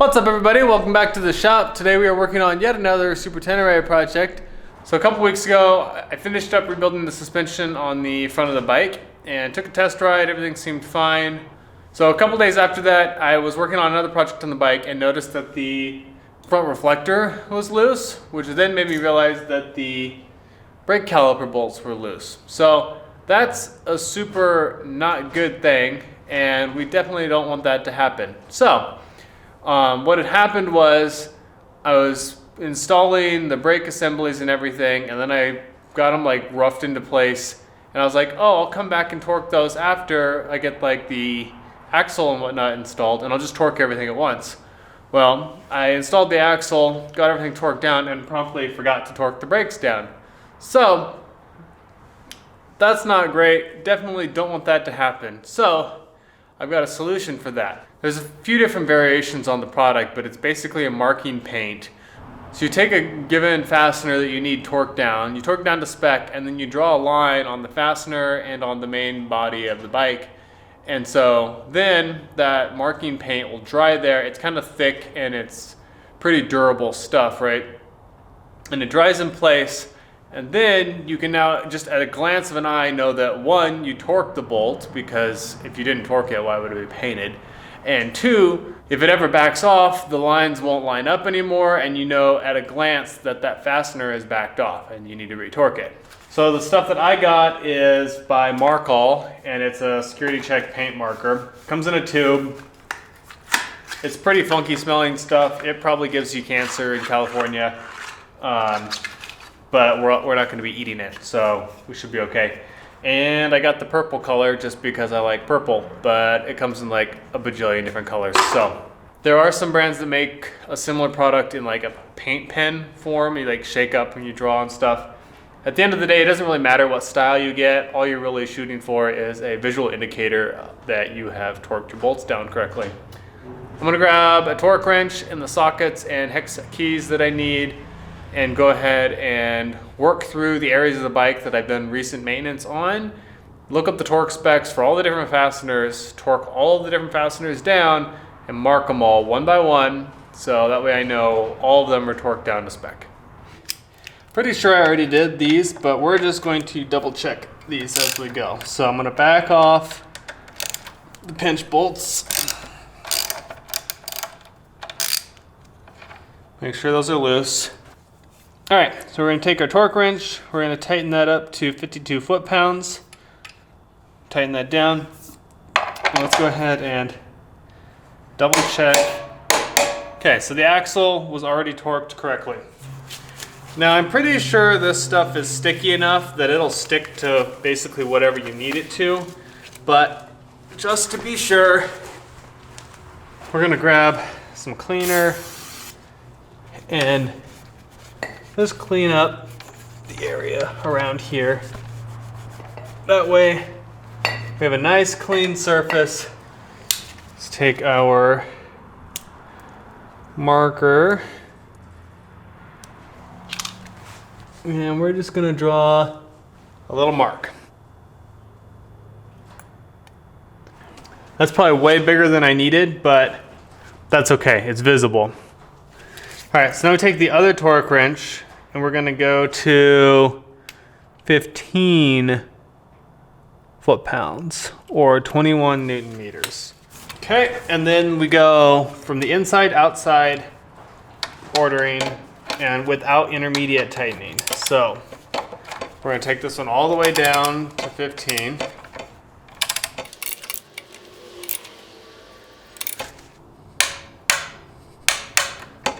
What's up everybody, welcome back to the shop. Today we are working on yet another Super Tenere project. So a couple weeks ago, I finished up rebuilding the suspension on the front of the bike and took a test ride, everything seemed fine. So a couple days after that, I was working on another project on the bike and noticed that the front reflector was loose, which then made me realize that the brake caliper bolts were loose. So that's a super not good thing, and we definitely don't want that to happen. So what had happened was I was installing the brake assemblies and everything, and then I got them like roughed into place, and I was like, oh, I'll come back and torque those after I get like the axle and whatnot installed, and I'll just torque everything at once. Well, I installed the axle, got everything torqued down, and promptly forgot to torque the brakes down. So that's not great. Definitely don't want that to happen. So I've got a solution for that. There's a few different variations on the product, but it's basically a marking paint. So you take a given fastener that you need torqued down, you torque down to spec, and then you draw a line on the fastener and on the main body of the bike. And so then that marking paint will dry there. It's kind of thick and it's pretty durable stuff, right? And it dries in place. And then you can now, just at a glance of an eye, know that one, you torque the bolt, because if you didn't torque it, why would it be painted? And two, if it ever backs off, the lines won't line up anymore, and you know at a glance that that fastener is backed off and you need to retorque it. So the stuff that I got is by Markall, and it's a security check paint marker. Comes in a tube. It's pretty funky smelling stuff. It probably gives you cancer in California. But we're not going to be eating it, so we should be okay. And I got the purple color just because I like purple, but it comes in like a bajillion different colors. So there are some brands that make a similar product in like a paint pen form. You like shake up when you draw and stuff. At the end of the day, it doesn't really matter what style you get. All you're really shooting for is a visual indicator that you have torqued your bolts down correctly. I'm gonna grab a torque wrench and the sockets and hex keys that I need, and go ahead and work through the areas of the bike that I've done recent maintenance on. Look up the torque specs for all the different fasteners, torque all of the different fasteners down, and mark them all one by one, so that way I know all of them are torqued down to spec. Pretty sure I already did these, but we're just going to double check these as we go. So I'm gonna back off the pinch bolts. Make sure those are loose. All right, so we're gonna take our torque wrench, we're gonna tighten that up to 52 foot-pounds. Tighten that down. And let's go ahead and double check. Okay, so the axle was already torqued correctly. Now I'm pretty sure this stuff is sticky enough that it'll stick to basically whatever you need it to, but just to be sure, we're gonna grab some cleaner and just clean up the area around here. That way we have a nice clean surface. Let's take our marker and we're just gonna draw a little mark. That's probably way bigger than I needed, but that's okay, it's visible. All right, so now we take the other torque wrench and we're gonna go to 15 foot-pounds or 21 Newton meters. Okay, and then we go from the inside outside ordering and without intermediate tightening. So we're gonna take this one all the way down to 15.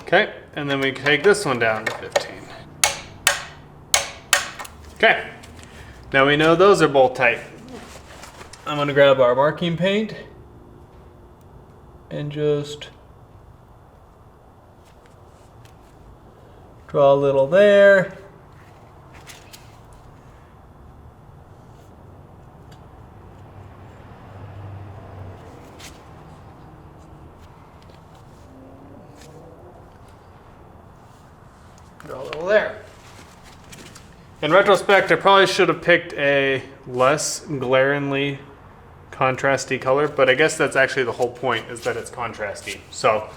Okay, and then we take this one down to 15. Okay, now we know those are both tight. I'm gonna grab our marking paint and just draw a little there. Draw a little there. In retrospect, I probably should have picked a less glaringly contrasty color, but I guess that's actually the whole point, is that it's contrasty. So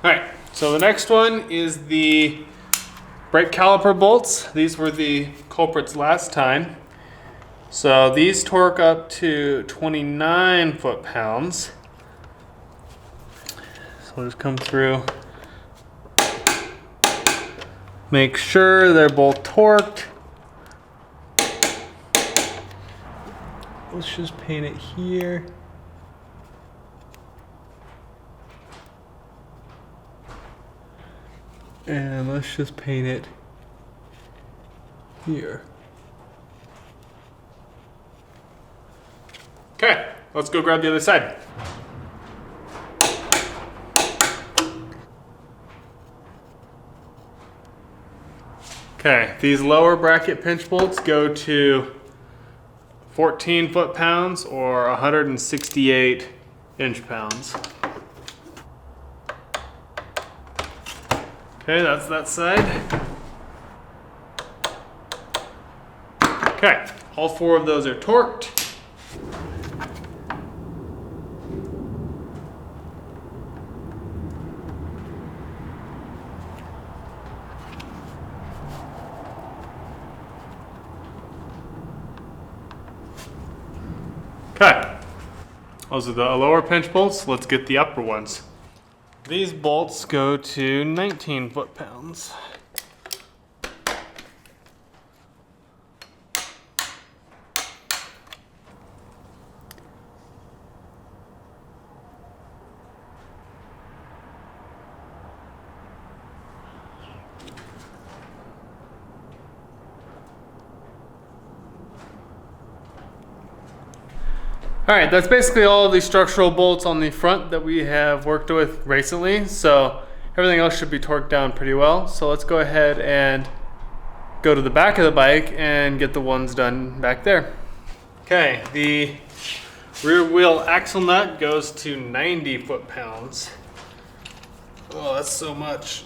All right, so the next one is the brake caliper bolts. These were the culprits last time. So these torque up to 29 foot-pounds. So we'll just come through, make sure they're both torqued. Let's just paint it here. And let's just paint it here. Okay, let's go grab the other side. Okay, these lower bracket pinch bolts go to 14 foot-pounds or 168 inch-pounds. Okay, that's that side. Okay, all four of those are torqued. Okay, those are the lower pinch bolts. Let's get the upper ones. These bolts go to 19 foot-pounds. All right, that's basically all of the structural bolts on the front that we have worked with recently. So everything else should be torqued down pretty well. So let's go ahead and go to the back of the bike and get the ones done back there. Okay, the rear wheel axle nut goes to 90 foot-pounds. Oh, that's so much.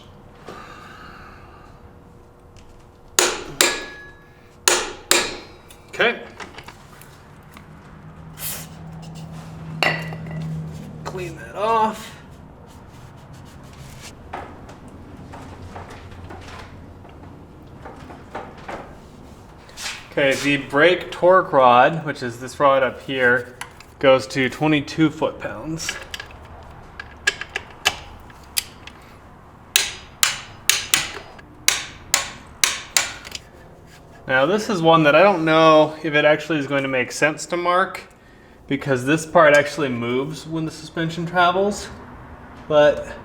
Okay. Clean that off. Okay, the brake torque rod, which is this rod up here, goes to 22 foot-pounds. Now this is one that I don't know if it actually is going to make sense to mark, because this part actually moves when the suspension travels, but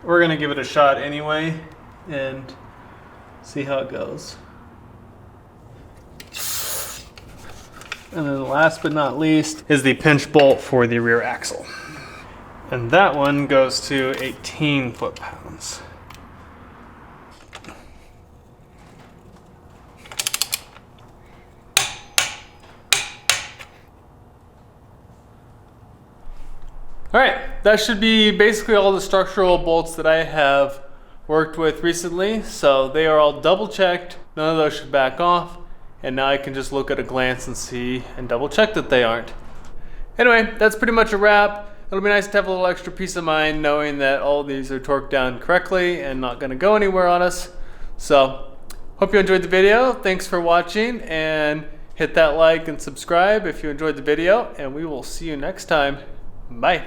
we're gonna give it a shot anyway and see how it goes. And then last but not least is the pinch bolt for the rear axle. And that one goes to 18 foot-pounds. All right, that should be basically all the structural bolts that I have worked with recently. So they are all double checked. None of those should back off. And now I can just look at a glance and see and double check that they aren't. Anyway, that's pretty much a wrap. It'll be nice to have a little extra peace of mind knowing that all of these are torqued down correctly and not gonna go anywhere on us. So, hope you enjoyed the video. Thanks for watching, and hit that like and subscribe if you enjoyed the video, and we will see you next time. Bye.